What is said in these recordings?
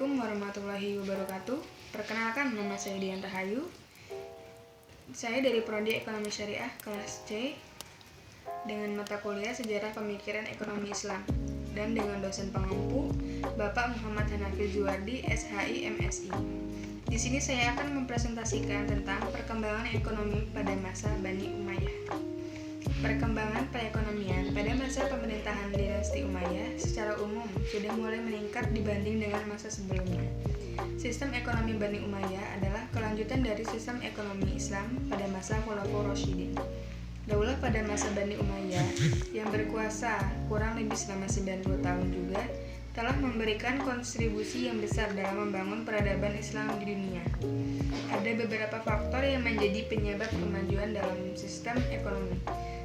Assalamualaikum warahmatullahi wabarakatuh. Perkenalkan, nama saya Dian Rahayu. Saya dari Prodi Ekonomi Syariah kelas C dengan mata kuliah Sejarah Pemikiran Ekonomi Islam dan dengan dosen pengampu Bapak Muhammad Hanafi Zuwardi, SHI, MSI. Di sini saya akan mempresentasikan tentang perkembangan ekonomi pada masa Bani Umayyah. Perkembangan perekonomian pada masa pemerintahan dinasti Umayyah secara umum sudah mulai meningkat dibanding dengan masa sebelumnya. Sistem ekonomi Bani Umayyah adalah kelanjutan dari sistem ekonomi Islam pada masa Khulafaur Rasyidin. Daulah pada masa Bani Umayyah yang berkuasa kurang lebih selama 90 tahun juga telah memberikan kontribusi yang besar dalam membangun peradaban Islam di dunia. Ada beberapa faktor yang menjadi penyebab kemajuan dalam sistem ekonomi.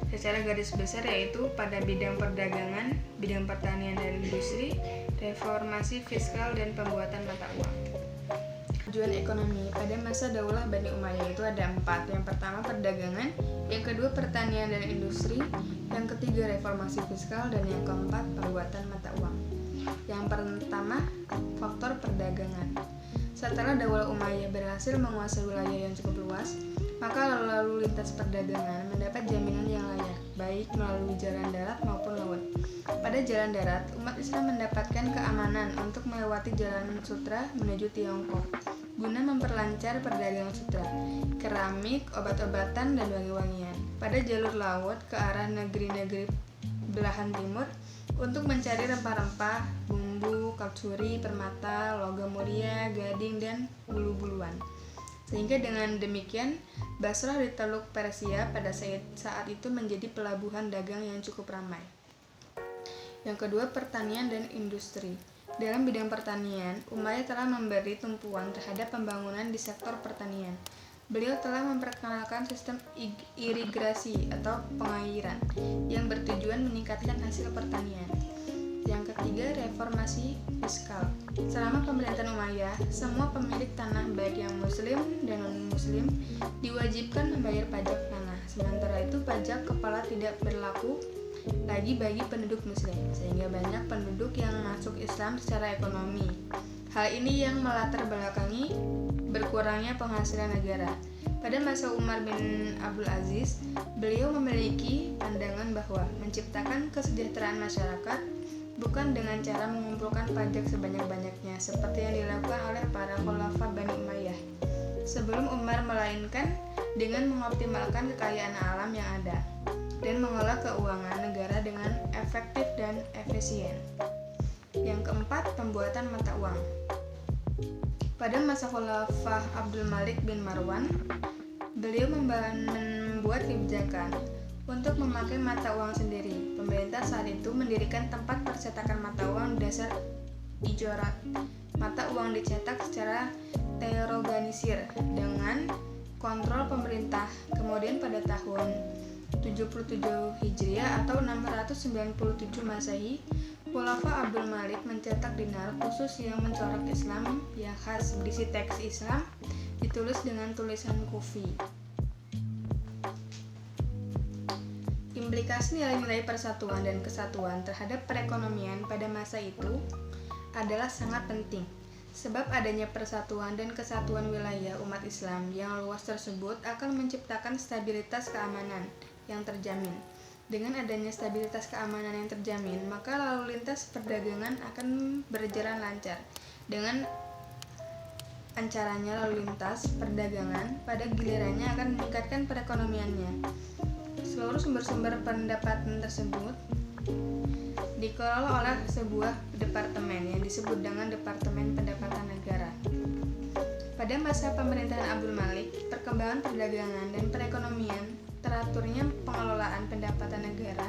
Secara garis besar yaitu pada bidang perdagangan, bidang pertanian dan industri, reformasi fiskal dan pembuatan mata uang. Kemajuan ekonomi pada masa Daulah Bani Umayyah itu ada 4. Yang pertama perdagangan, yang kedua pertanian dan industri, yang ketiga reformasi fiskal, dan yang keempat pembuatan mata uang. Yang pertama, faktor perdagangan. Setelah Daulah Umayyah berhasil menguasai wilayah yang cukup luas, maka lalu lintas perdagangan mendapat jaminan yang layak, baik melalui jalan darat maupun laut. Pada jalan darat, umat Islam mendapatkan keamanan untuk melewati jalan sutra menuju Tiongkok, guna memperlancar perdagangan sutra, keramik, obat-obatan, dan wangi-wangian. Pada jalur laut ke arah negeri-negeri belahan timur, untuk mencari rempah-rempah, bumbu, kalsuri, permata, logam mulia, gading, dan bulu-buluan. Sehingga dengan demikian, Basrah di Teluk Persia pada saat itu menjadi pelabuhan dagang yang cukup ramai. Yang kedua, pertanian dan industri. Dalam bidang pertanian, Umayyah telah memberi tumpuan terhadap pembangunan di sektor pertanian. Beliau telah memperkenalkan sistem irigasi atau pengairan yang bertujuan meningkatkan hasil pertanian. Yang ketiga, reformasi fiskal. Selama pemerintahan Umayyah, semua pemilik tanah baik yang muslim dan non-muslim diwajibkan membayar pajak tanah. Sementara itu pajak kepala tidak berlaku lagi bagi penduduk muslim, sehingga banyak penduduk yang masuk Islam secara ekonomi. Hal ini yang melatar belakangi berkurangnya penghasilan negara. Pada masa Umar bin Abdul Aziz, beliau memiliki pandangan bahwa menciptakan kesejahteraan masyarakat bukan dengan cara mengumpulkan pajak sebanyak-banyaknya seperti yang dilakukan oleh para khalifah Bani Umayyah sebelum Umar, melainkan dengan mengoptimalkan kekayaan alam yang ada dan mengelola keuangan negara dengan efektif dan efisien. Yang keempat, pembuatan mata uang. Pada masa Khalifah Abdul Malik bin Marwan, beliau membuat kebijakan untuk memakai mata uang sendiri. Pemerintah saat itu mendirikan tempat percetakan mata uang dasar ijorat. Mata uang dicetak secara terorganisir dengan kontrol pemerintah. Kemudian pada tahun 77 Hijriah atau 697 Masehi, Khalifah Abdul Malik mencetak dinar khusus yang mencorak Islam yang khas, berisi teks Islam ditulis dengan tulisan Kufi. Implikasi nilai-nilai persatuan dan kesatuan terhadap perekonomian pada masa itu adalah sangat penting, sebab adanya persatuan dan kesatuan wilayah umat Islam yang luas tersebut akan menciptakan stabilitas keamanan yang terjamin. Dengan adanya stabilitas keamanan yang terjamin, maka lalu lintas perdagangan akan berjalan lancar. Dengan lancarannya lalu lintas perdagangan, pada gilirannya akan meningkatkan perekonomiannya. Seluruh sumber-sumber pendapatan tersebut dikelola oleh sebuah departemen yang disebut dengan Departemen Pendapatan Negara. Pada masa pemerintahan Abdul Malik, perkembangan perdagangan dan perekonomian, teraturnya pengelolaan pendapatan negara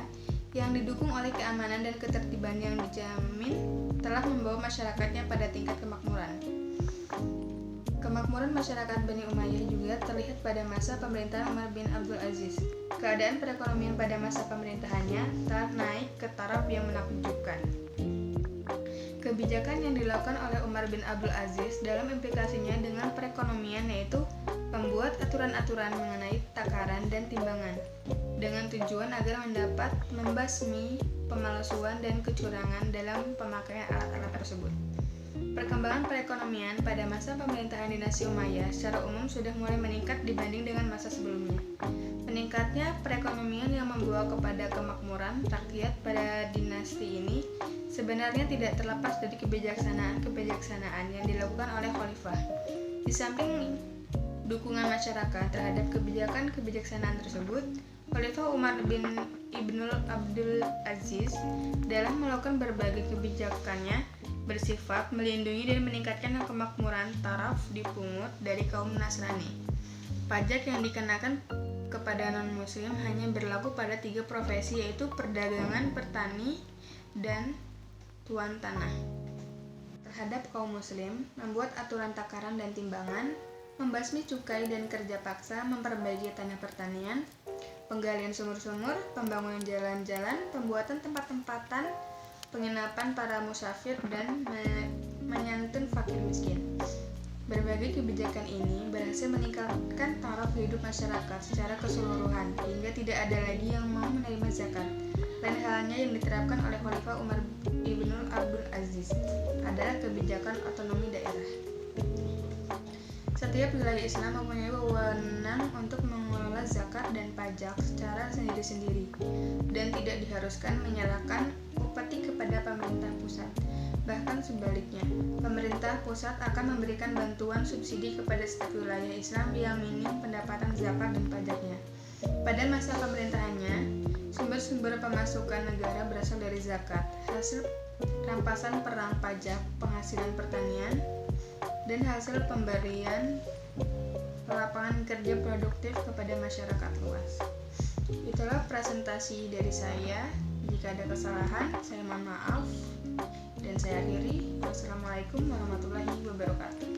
yang didukung oleh keamanan dan ketertiban yang dijamin telah membawa masyarakatnya pada tingkat kemakmuran. Kemakmuran masyarakat Bani Umayyah juga terlihat pada masa pemerintahan Umar bin Abdul Aziz. Keadaan perekonomian pada masa pemerintahannya telah naik ke taraf yang menakjubkan. Kebijakan yang dilakukan oleh Umar bin Abdul Aziz dalam implikasinya dengan perekonomian yaitu membuat aturan-aturan mengenai takaran dan timbangan dengan tujuan agar mendapat membasmi pemalsuan dan kecurangan dalam pemakaian alat-alat tersebut. Perkembangan perekonomian pada masa pemerintahan dinasti Umayyah secara umum sudah mulai meningkat dibanding dengan masa sebelumnya. Meningkatnya perekonomian yang membawa kepada kemakmuran rakyat pada dinasti ini sebenarnya tidak terlepas dari kebijaksanaan yang dilakukan oleh khalifah. Di samping dukungan masyarakat terhadap kebijaksanaan tersebut, Khalifah Umar bin Ibnul Abdul Aziz dalam melakukan berbagai kebijakannya bersifat melindungi dan meningkatkan kemakmuran taraf dipungut dari kaum Nasrani. Pajak yang dikenakan kepada non-muslim hanya berlaku pada 3 profesi, yaitu perdagangan, petani, dan tuan tanah. Terhadap kaum muslim, membuat aturan takaran dan timbangan, membasmi cukai dan kerja paksa, memperbaiki tanah pertanian, penggalian sumur-sumur, pembangunan jalan-jalan, pembuatan tempat-tempatan, penginapan para musafir, dan menyantun fakir miskin. Berbagai kebijakan ini berhasil meningkatkan taraf hidup masyarakat secara keseluruhan hingga tidak ada lagi yang mau menerima zakat. Lain halnya yang diterapkan oleh Khalifah Umar Ibnul Abdul Aziz adalah kebijakan otonomi daerah. Setiap wilayah Islam mempunyai wewenang untuk mengelola zakat dan pajak secara sendiri-sendiri dan tidak diharuskan menyerahkan upeti kepada pemerintah pusat. Bahkan sebaliknya, pemerintah pusat akan memberikan bantuan subsidi kepada setiap wilayah Islam yang minim pendapatan zakat dan pajaknya. Pada masa pemerintahannya, sumber-sumber pemasukan negara berasal dari zakat, hasil rampasan perang pajak, penghasilan pertanian, dan hasil pemberian lapangan kerja produktif kepada masyarakat luas. Itulah presentasi dari saya. Jika ada kesalahan, saya mohon maaf. Dan saya akhiri. Wassalamualaikum warahmatullahi wabarakatuh.